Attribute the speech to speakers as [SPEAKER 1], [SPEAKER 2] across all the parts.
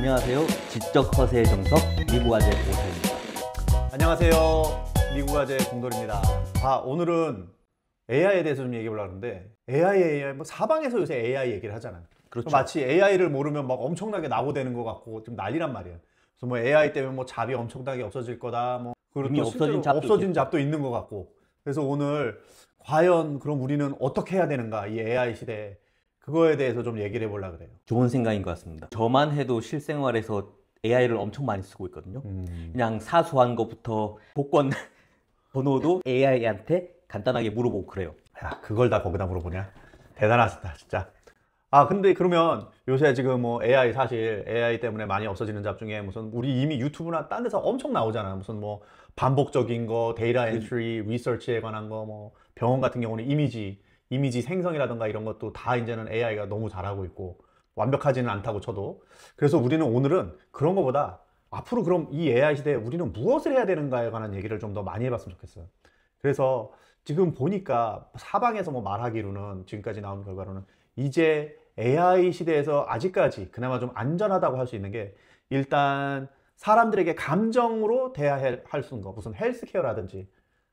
[SPEAKER 1] 안녕하세요. 지적 허세의 정석 미국아재 오사입니다.
[SPEAKER 2] 안녕하세요. 미국아재 공돌입니다. 오늘은 AI에 대해서 좀 얘기해 보려고 하는데 AI 뭐 사방에서 요새 AI 얘기를 하잖아요.
[SPEAKER 1] 그렇죠.
[SPEAKER 2] 마치 AI를 모르면 막 엄청나게 낙오되는 것 같고 좀 난리란 말이에요. 그래서 뭐 AI 때문에 뭐 잡이 엄청나게 없어질 거다. 뭐 그리고
[SPEAKER 1] 이미
[SPEAKER 2] 또 없어진 잡도 있는 것 같고. 그래서 오늘 과연 그럼 우리는 어떻게 해야 되는가 이 AI 시대에 그거에 대해서 좀 얘기를 해보려고 그래요.
[SPEAKER 1] 좋은 생각인 것 같습니다. 저만 해도 실생활에서 AI를 엄청 많이 쓰고 있거든요. 그냥 사소한 것부터 복권 번호도 AI한테 간단하게 물어보고 그래요.
[SPEAKER 2] 야, 그걸 다 거기다 물어보냐? 대단하시다, 진짜. 근데 그러면 요새 지금 뭐 사실 AI 때문에 많이 없어지는 잡 중에 무슨 우리 이미 유튜브나 딴 데서 엄청 나오잖아. 무슨 뭐 반복적인 거, 데이터 엔트리, 리서치에 관한 거, 뭐 병원 같은 경우는 이미지 생성이라든가 이런 것도 다 이제는 AI가 너무 잘하고 있고 완벽하지는 않다고 쳐도. 그래서 우리는 오늘은 그런 거보다 앞으로 그럼 이 AI 시대에 우리는 무엇을 해야 되는가에 관한 얘기를 좀 더 많이 해봤으면 좋겠어요. 그래서 지금 보니까 사방에서 뭐 말하기로는 지금까지 나온 결과로는 이제 AI 시대에서 아직까지 그나마 좀 안전하다고 할 수 있는 게 일단 사람들에게 감정으로 대화할 수 있는 거, 무슨 헬스케어라든지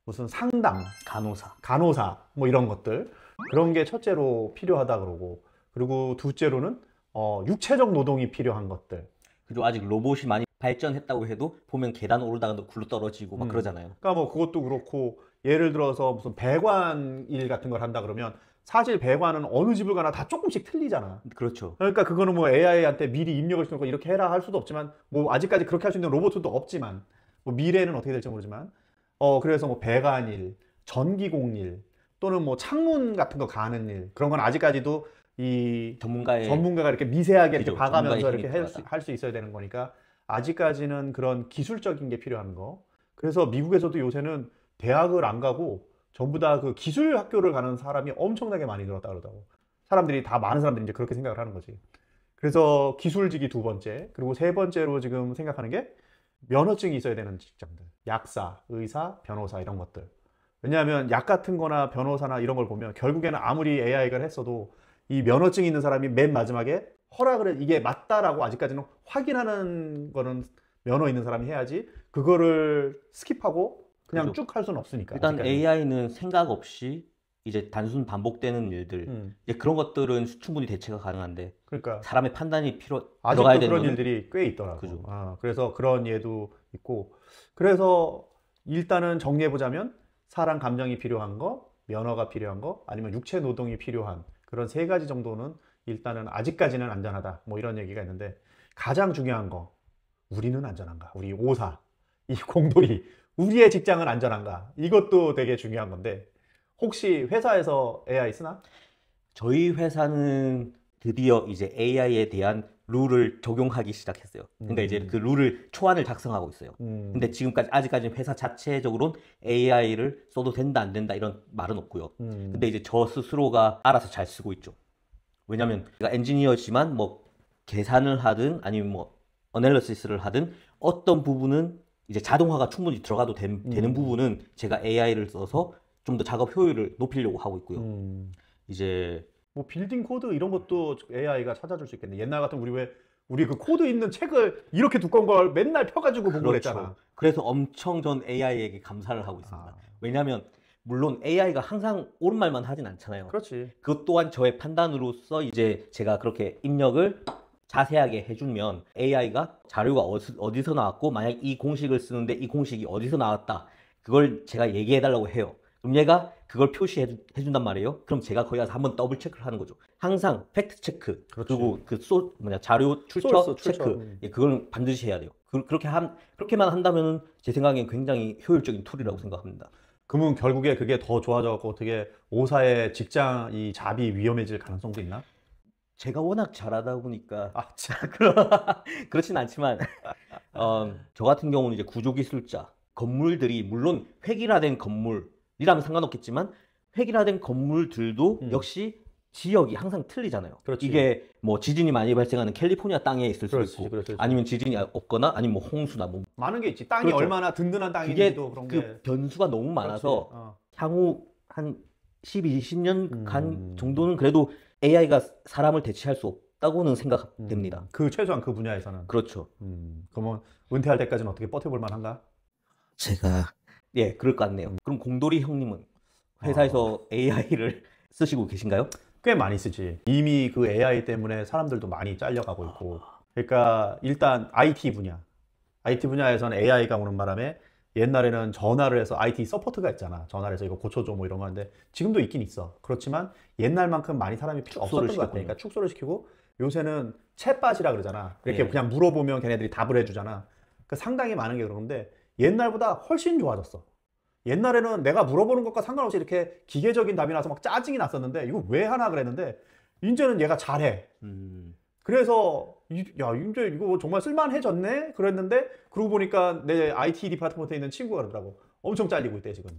[SPEAKER 2] 무슨 상담, 간호사 뭐 이런 것들, 그런 게 첫째로 필요하다 그러고, 그리고 둘째로는 육체적 노동이 필요한 것들.
[SPEAKER 1] 그리고 아직 로봇이 많이 발전했다고 해도 보면 계단 오르다가 굴러 떨어지고 막 그러잖아요.
[SPEAKER 2] 그러니까 뭐 그것도 그렇고, 예를 들어서 무슨 배관 일 같은 걸 한다 그러면 사실 배관은 어느 집을 가나 다 조금씩 틀리잖아.
[SPEAKER 1] 그렇죠.
[SPEAKER 2] 그러니까 그거는 뭐 AI한테 미리 입력을 시켜놓고 이렇게 해라 할 수도 없지만, 뭐 아직까지 그렇게 할 수 있는 로봇도 없지만, 뭐 미래는 어떻게 될지 모르지만, 그래서 뭐 배관 일, 전기공 일, 또는 뭐 창문 같은 거 가는 일, 그런 건 아직까지도 이 전문가가 이렇게 미세하게 이렇게 봐가면서 이렇게 할 수 있어야 되는 거니까 아직까지는 그런 기술적인 게 필요한 거. 그래서 미국에서도 요새는 대학을 안 가고 전부 다 그 기술 학교를 가는 사람이 엄청나게 많이 늘었다 그러더라고. 많은 사람들이 이제 그렇게 생각을 하는 거지. 그래서 기술직이 두 번째, 그리고 세 번째로 지금 생각하는 게 면허증이 있어야 되는 직장들. 약사, 의사, 변호사 이런 것들. 왜냐하면 약 같은 거나 변호사나 이런 걸 보면 결국에는 아무리 AI가 했어도 이 면허증이 있는 사람이 맨 마지막에 허락을 해, 이게 맞다라고 아직까지는 확인하는 거는 면허 있는 사람이 해야지, 그거를 스킵하고 그냥 쭉 할 수는 없으니까.
[SPEAKER 1] 일단
[SPEAKER 2] 아직까지는.
[SPEAKER 1] AI는 생각 없이 이제 단순 반복되는 일들, 이제 그런 것들은 충분히 대체가 가능한데,
[SPEAKER 2] 그러니까
[SPEAKER 1] 사람의 판단이 들어가야
[SPEAKER 2] 아직도
[SPEAKER 1] 되는
[SPEAKER 2] 그런 일들이 꽤 있더라고.
[SPEAKER 1] 그죠.
[SPEAKER 2] 그래서 그런 예도 있고, 그래서 일단은 정리해 보자면 사람 감정이 필요한 거, 면허가 필요한 거, 아니면 육체 노동이 필요한 그런 세 가지 정도는 일단은 아직까지는 안전하다, 뭐 이런 얘기가 있는데, 가장 중요한 거, 우리는 안전한가? 우리 오사, 이 공돌이, 우리의 직장은 안전한가? 이것도 되게 중요한 건데, 혹시 회사에서 AI 쓰나?
[SPEAKER 1] 저희 회사는 드디어 이제 AI에 대한 룰을 적용하기 시작했어요. 그러니까 이제 그 룰을 초안을 작성하고 있어요. 근데 지금까지 아직까지 회사 자체적으로는 AI를 써도 된다 안 된다 이런 말은 없고요. 근데 이제 저 스스로가 알아서 잘 쓰고 있죠. 왜냐면 제가 엔지니어지만 뭐 계산을 하든 아니면 뭐 어널리시스를 하든 어떤 부분은 이제 자동화가 충분히 들어가도 되는 부분은 제가 AI를 써서 좀 더 작업 효율을 높이려고 하고 있고요. 이제
[SPEAKER 2] 뭐 빌딩 코드 이런 것도 AI가 찾아줄 수 있겠네. 옛날 같으면 우리 그 코드 있는 책을 이렇게 두꺼운 걸 맨날 펴가지고 공부를 했잖아.
[SPEAKER 1] 그래서 엄청 전 AI에게 감사를 하고 있습니다. 왜냐하면 물론 AI가 항상 옳은 말만 하진 않잖아요.
[SPEAKER 2] 그렇지.
[SPEAKER 1] 그것 또한 저의 판단으로서 이제 제가 그렇게 입력을 자세하게 해주면 AI가 자료가 어디서 나왔고 만약 이 공식을 쓰는데 이 공식이 어디서 나왔다, 그걸 제가 얘기해달라고 해요. 그럼 얘가 그걸 표시해준단 말이에요. 그럼 제가 거기 가서 한번 더블 체크를 하는 거죠. 항상 팩트 체크, 그리고 자료 출처 체크, 그걸 반드시 해야 돼요. 그렇게만 한다면 제 생각엔 굉장히 효율적인 툴이라고 생각합니다.
[SPEAKER 2] 그러면 결국에 그게 더 좋아져갖고 어떻게 오사의 직장 이 잡이 위험해질 가능성도 있나?
[SPEAKER 1] 제가 워낙 잘하다 보니까 그렇진 않지만 저 같은 경우는 이제 구조기술자, 건물들이 물론 획일화된 건물이라면 상관없겠지만 획일화된 건물들도 역시 지역이 항상 틀리잖아요.
[SPEAKER 2] 그렇지.
[SPEAKER 1] 이게 뭐 지진이 많이 발생하는 캘리포니아 땅에 있을 수도 있고,
[SPEAKER 2] 그렇지.
[SPEAKER 1] 아니면 지진이 없거나 아니면 뭐 홍수나 뭐
[SPEAKER 2] 많은 게 있지. 땅이 얼마나 든든한 땅인지도 그런 게.
[SPEAKER 1] 그 변수가 너무 많아서 향후 한 12, 20년 간 정도는 그래도 AI가 사람을 대체할 수 없다고는 생각됩니다.
[SPEAKER 2] 그 최소한 그 분야에서는.
[SPEAKER 1] 그렇죠.
[SPEAKER 2] 그러면 은퇴할 때까지는 어떻게 버텨볼 만한가?
[SPEAKER 1] 제가 예, 그럴 것 같네요. 그럼 공돌이 형님은 회사에서 AI를 쓰시고 계신가요?
[SPEAKER 2] 꽤 많이 쓰지. 이미 그 AI 때문에 사람들도 많이 잘려가고 있고. 그러니까 일단 IT 분야에서는 AI가 오는 바람에 옛날에는 전화를 해서 IT 서포트가 있잖아. 전화를 해서 이거 고쳐줘 뭐 이런 거 하는데 지금도 있긴 있어. 그렇지만 옛날만큼 많이 사람이 필요 없었던 것 같아. 그러니까 축소를 시키고 요새는 챗봇이라 그러잖아. 이렇게
[SPEAKER 1] 예.
[SPEAKER 2] 그냥 물어보면 걔네들이 답을 해주잖아. 그러니까 상당히 많은 게 그러는데 옛날보다 훨씬 좋아졌어. 옛날에는 내가 물어보는 것과 상관없이 이렇게 기계적인 답이 나서 막 짜증이 났었는데 이거 왜 하나 그랬는데 이제는 얘가 잘해. 그래서 야 이제 이거 정말 쓸만해졌네 그랬는데 그러고 보니까 내 IT 디파트먼트에 있는 친구가 그러더라고. 엄청 잘리고 있대 지금.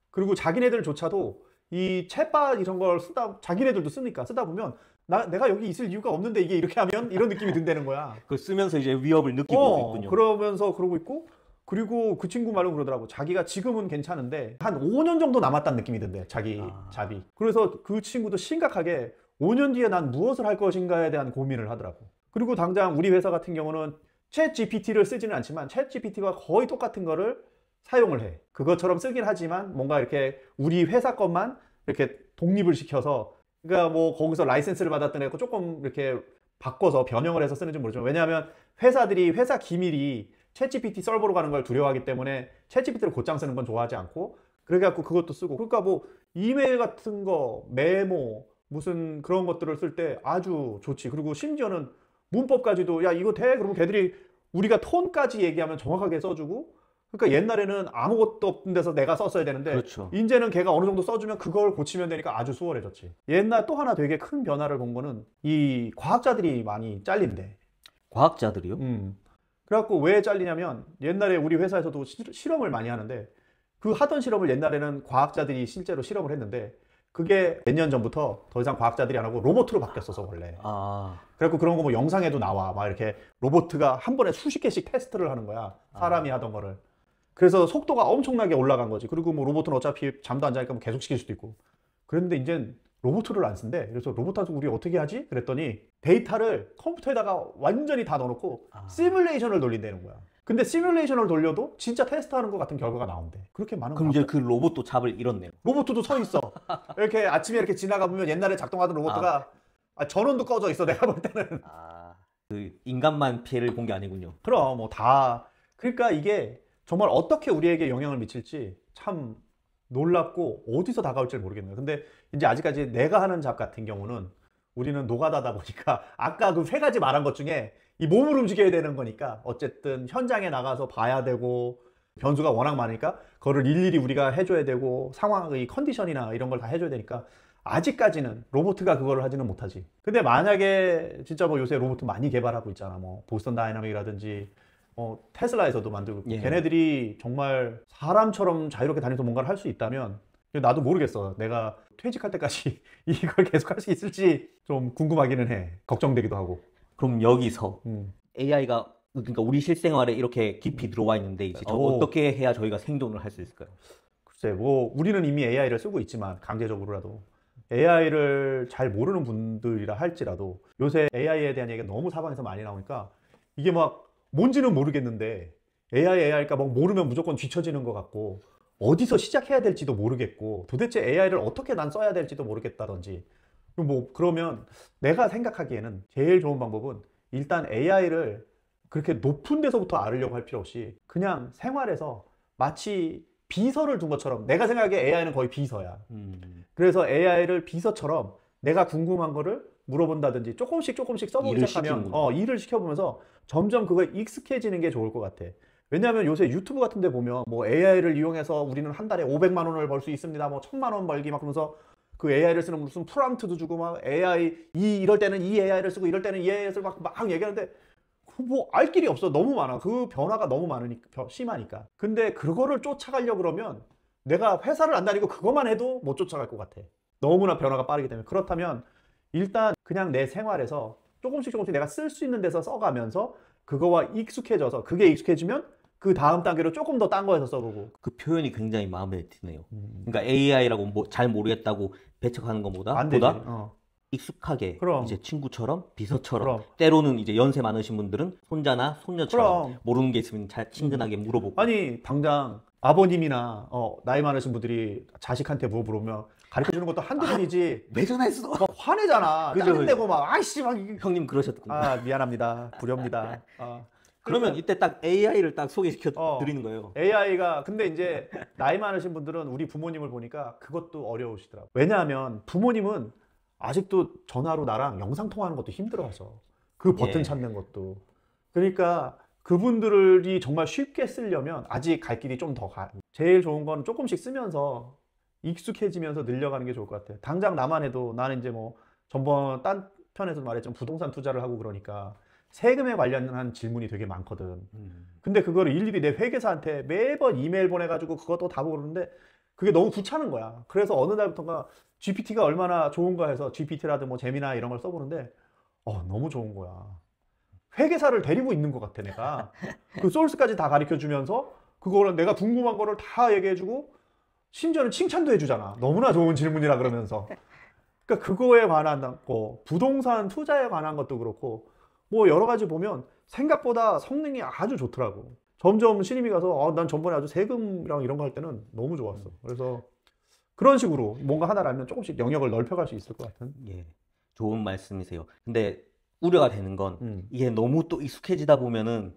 [SPEAKER 2] 그리고 자기네들조차도 이 챗봇 이런 걸 자기네들도 쓰다 보면 내가 여기 있을 이유가 없는데 이게 이렇게 하면 이런 느낌이 든다는 거야.
[SPEAKER 1] 그 쓰면서 이제 위협을 느끼고 있군요.
[SPEAKER 2] 그러면서 그러고 있고 그리고 그 친구 말로 그러더라고. 자기가 지금은 괜찮은데 한 5년 정도 남았다는 느낌이 든대. 자기 잡이. 그래서 그 친구도 심각하게 5년 뒤에 난 무엇을 할 것인가에 대한 고민을 하더라고. 그리고 당장 우리 회사 같은 경우는 챗 GPT를 쓰지는 않지만 챗 GPT와 거의 똑같은 거를 사용을 해. 그것처럼 쓰긴 하지만 뭔가 이렇게 우리 회사 것만 이렇게 독립을 시켜서 그러니까 뭐 거기서 라이센스를 받았던 애고 조금 이렇게 바꿔서 변형을 해서 쓰는지 모르지만 왜냐하면 회사들이 회사 기밀이 챗GPT 서버로 가는 걸 두려워하기 때문에 챗GPT를 곧장 쓰는 건 좋아하지 않고 그래갖고 그것도 쓰고 그러니까 뭐 이메일 같은 거 메모 무슨 그런 것들을 쓸 때 아주 좋지. 그리고 심지어는 문법까지도 야 이거 돼? 그러면 걔들이 우리가 톤까지 얘기하면 정확하게 써주고 그러니까 옛날에는 아무것도 없는 데서 내가 썼어야 되는데
[SPEAKER 1] 그렇죠.
[SPEAKER 2] 이제는 걔가 어느 정도 써주면 그걸 고치면 되니까 아주 수월해졌지. 옛날 또 하나 되게 큰 변화를 본 거는 이 과학자들이 많이 잘린대.
[SPEAKER 1] 과학자들이요?
[SPEAKER 2] 그래갖고 왜 잘리냐면 옛날에 우리 회사에서도 실험을 많이 하는데 그 하던 실험을 옛날에는 과학자들이 실제로 실험을 했는데 그게 몇 년 전부터 더 이상 과학자들이 안 하고 로봇으로 바뀌었어서 원래. 그래갖고 그런 거 뭐 영상에도 나와. 막 이렇게 로봇가 한 번에 수십 개씩 테스트를 하는 거야. 사람이 하던 거를. 그래서 속도가 엄청나게 올라간 거지. 그리고 뭐 로봇은 어차피 잠도 안 자니까 뭐 계속 시킬 수도 있고. 그런데 이젠 로봇을 안 쓴대. 그래서 로봇한테 우리 어떻게 하지? 그랬더니 데이터를 컴퓨터에다가 완전히 다 넣어놓고 시뮬레이션을 돌린다는 거야. 근데 시뮬레이션을 돌려도 진짜 테스트하는 것 같은 결과가 나온대. 그렇게 많은
[SPEAKER 1] 그럼 이제 그 로봇도 잡을 잃었네요.
[SPEAKER 2] 로봇도 서 있어. 이렇게 아침에 이렇게 지나가 보면 옛날에 작동하던 로봇가 전원도 꺼져 있어. 내가 볼 때는.
[SPEAKER 1] 그 인간만 피해를 본 게 아니군요.
[SPEAKER 2] 그럼 뭐 다. 그러니까 이게 정말 어떻게 우리에게 영향을 미칠지 참 놀랍고 어디서 다가올지 모르겠네요. 근데 이제 아직까지 내가 하는 잡 같은 경우는 우리는 노가다다 보니까 아까 그 세 가지 말한 것 중에 이 몸을 움직여야 되는 거니까 어쨌든 현장에 나가서 봐야 되고 변수가 워낙 많으니까 그거를 일일이 우리가 해줘야 되고 상황의 컨디션이나 이런 걸 다 해줘야 되니까 아직까지는 로봇가 그거를 하지는 못하지. 근데 만약에 진짜 뭐 요새 로봇 많이 개발하고 있잖아. 뭐 보스턴 다이나믹이라든지 테슬라에서도 만들고 있고. 걔네들이 정말 사람처럼 자유롭게 다니면서 뭔가를 할 수 있다면 나도 모르겠어. 내가 퇴직할 때까지 이걸 계속 할 수 있을지 좀 궁금하기는 해. 걱정되기도 하고.
[SPEAKER 1] 그럼 여기서 AI가 그러니까 우리 실생활에 이렇게 깊이 들어와 있는데 이제 어떻게 해야 저희가 생존을 할 수 있을까요?
[SPEAKER 2] 글쎄 뭐 우리는 이미 AI를 쓰고 있지만 강제적으로라도 AI를 잘 모르는 분들이라 할지라도 요새 AI에 대한 얘기가 너무 사방에서 많이 나오니까 이게 막 뭔지는 모르겠는데 AI가 막 모르면 무조건 뒤처지는 것 같고 어디서 시작해야 될지도 모르겠고 도대체 AI를 어떻게 난 써야 될지도 모르겠다든지 뭐 그러면 내가 생각하기에는 제일 좋은 방법은 일단 AI를 그렇게 높은 데서부터 알으려고 할 필요 없이 그냥 생활에서 마치 비서를 둔 것처럼 내가 생각하기에 AI는 거의 비서야. 그래서 AI를 비서처럼 내가 궁금한 거를 물어본다든지 조금씩 써보기 시작하면 일을 시켜보면서 점점 그거에 익숙해지는 게 좋을 것 같아. 왜냐하면 요새 유튜브 같은 데 보면 뭐 AI를 이용해서 우리는 한 달에 500만 원을 벌 수 있습니다. 뭐 1000만 원 벌기 막 그러면서 그 AI를 쓰는 무슨 프롬프트도 주고 막 이럴 때는 이 AI를 쓰고 이럴 때는 이 AI를 쓰고 막 얘기하는데 뭐 알 길이 없어. 너무 많아. 그 변화가 너무 많으니까 심하니까. 근데 그거를 쫓아가려고 그러면 내가 회사를 안 다니고 그것만 해도 못 쫓아갈 것 같아. 너무나 변화가 빠르기 때문에. 그렇다면 일단 그냥 내 생활에서 조금씩 내가 쓸 수 있는 데서 써가면서 그거와 익숙해져서 그게 익숙해지면 그 다음 단계로 조금 더 딴 거에서 써보고.
[SPEAKER 1] 그 표현이 굉장히 마음에 드네요. 그러니까 AI라고 잘 모르겠다고 배척하는 것보다
[SPEAKER 2] 안 되지.
[SPEAKER 1] 익숙하게
[SPEAKER 2] 그럼.
[SPEAKER 1] 이제 친구처럼 비서처럼
[SPEAKER 2] 그럼.
[SPEAKER 1] 때로는 이제 연세 많으신 분들은 손자나 손녀처럼
[SPEAKER 2] 그럼.
[SPEAKER 1] 모르는 게 있으면 잘 친근하게 물어보고.
[SPEAKER 2] 아니 당장 아버님이나 나이 많으신 분들이 자식한테 뭐 물어보면 가르쳐 주는 것도 한두 번이지
[SPEAKER 1] 왜 전화했어?
[SPEAKER 2] 막 화내잖아.
[SPEAKER 1] 그죠,
[SPEAKER 2] 짜증내고 막 아이씨 막
[SPEAKER 1] 형님 그러셨군요.
[SPEAKER 2] 아 미안합니다. 불효입니다.
[SPEAKER 1] 그러면 이때 딱 AI를 딱 소개시켜
[SPEAKER 2] 어.
[SPEAKER 1] 드리는 거예요.
[SPEAKER 2] AI가 근데 이제 나이 많으신 분들은 우리 부모님을 보니까 그것도 어려우시더라고. 왜냐하면 부모님은 아직도 전화로 나랑 영상 통화하는 것도 힘들어하셔. 그 버튼
[SPEAKER 1] 예.
[SPEAKER 2] 찾는 것도. 그러니까 그분들이 정말 쉽게 쓰려면 아직 갈 길이 좀 더 가. 제일 좋은 건 조금씩 쓰면서 익숙해지면서 늘려가는 게 좋을 것 같아요. 당장 나만 해도 나는 이제 뭐 전번 딴 편에서 말했지만 부동산 투자를 하고 그러니까 세금에 관련한 질문이 되게 많거든. 근데 그거를 일일이 내 회계사한테 매번 이메일 보내가지고 그것도 다 보고 그러는데 그게 너무 귀찮은 거야. 그래서 어느 날부터가 GPT가 얼마나 좋은가 해서 GPT라든 뭐 제미나 이런 걸 써보는데 너무 좋은 거야. 회계사를 데리고 있는 것 같아 내가. 그 소스까지 다 가르쳐주면서 그거를 내가 궁금한 거를 다 얘기해주고 심지어는 칭찬도 해주잖아. 너무나 좋은 질문이라 그러면서. 그러니까 그거에 관한 거, 부동산 투자에 관한 것도 그렇고 뭐 여러 가지 보면 생각보다 성능이 아주 좋더라고. 점점 신임이 가서 난 전번에 아주 세금이랑 이런 거 할 때는 너무 좋았어. 그래서 그런 식으로 뭔가 하나를 알면 조금씩 영역을 넓혀갈 수 있을 것 같은.
[SPEAKER 1] 예, 좋은 말씀이세요. 근데 우려가 되는 건 이게 너무 또 익숙해지다 보면은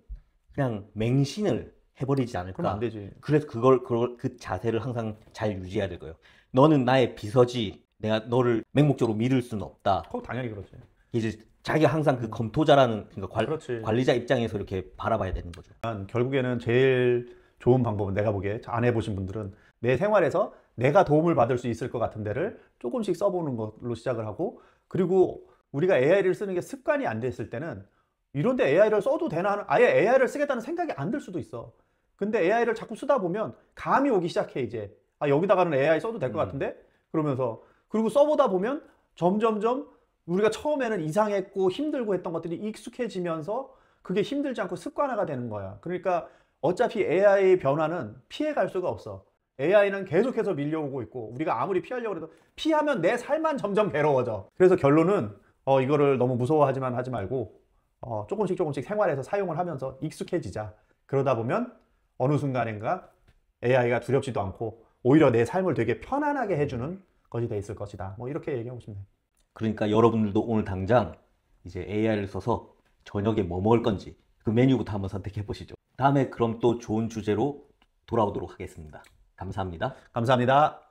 [SPEAKER 1] 그냥 맹신을 해버리지 않을까.
[SPEAKER 2] 그러면 안 되지.
[SPEAKER 1] 그래서 그 자세를 항상 잘 유지해야 될 거예요. 너는 나의 비서지. 내가 너를 맹목적으로 믿을 수는 없다.
[SPEAKER 2] 당연히 그렇지.
[SPEAKER 1] 이제 자기가 항상 그 검토자라는 그러니까
[SPEAKER 2] 그렇지.
[SPEAKER 1] 관리자 입장에서 이렇게 바라봐야 되는 거죠.
[SPEAKER 2] 결국에는 제일 좋은 방법은 내가 보기에 안 해보신 분들은 내 생활에서 내가 도움을 받을 수 있을 것 같은 데를 조금씩 써보는 걸로 시작을 하고, 그리고 우리가 AI를 쓰는 게 습관이 안 됐을 때는 이런데 AI를 써도 되나 하는, 아예 AI를 쓰겠다는 생각이 안 들 수도 있어. 근데 AI를 자꾸 쓰다 보면 감이 오기 시작해. 이제 여기다가는 AI 써도 될 것 같은데 그러면서, 그리고 써보다 보면 점점점 우리가 처음에는 이상했고 힘들고 했던 것들이 익숙해지면서 그게 힘들지 않고 습관화가 되는 거야. 그러니까 어차피 AI 변화는 피해갈 수가 없어. AI는 계속해서 밀려오고 있고 우리가 아무리 피하려고 해도 피하면 내 삶만 점점 괴로워져. 그래서 결론은 이거를 너무 무서워하지만 하지 말고 조금씩 생활에서 사용을 하면서 익숙해지자. 그러다 보면 어느 순간인가 AI가 두렵지도 않고 오히려 내 삶을 되게 편안하게 해주는 것이 돼 있을 것이다. 뭐 이렇게 얘기하고 싶네요.
[SPEAKER 1] 그러니까 여러분들도 오늘 당장 이제 AI를 써서 저녁에 뭐 먹을 건지 그 메뉴부터 한번 선택해 보시죠. 다음에 그럼 또 좋은 주제로 돌아오도록 하겠습니다. 감사합니다.
[SPEAKER 2] 감사합니다.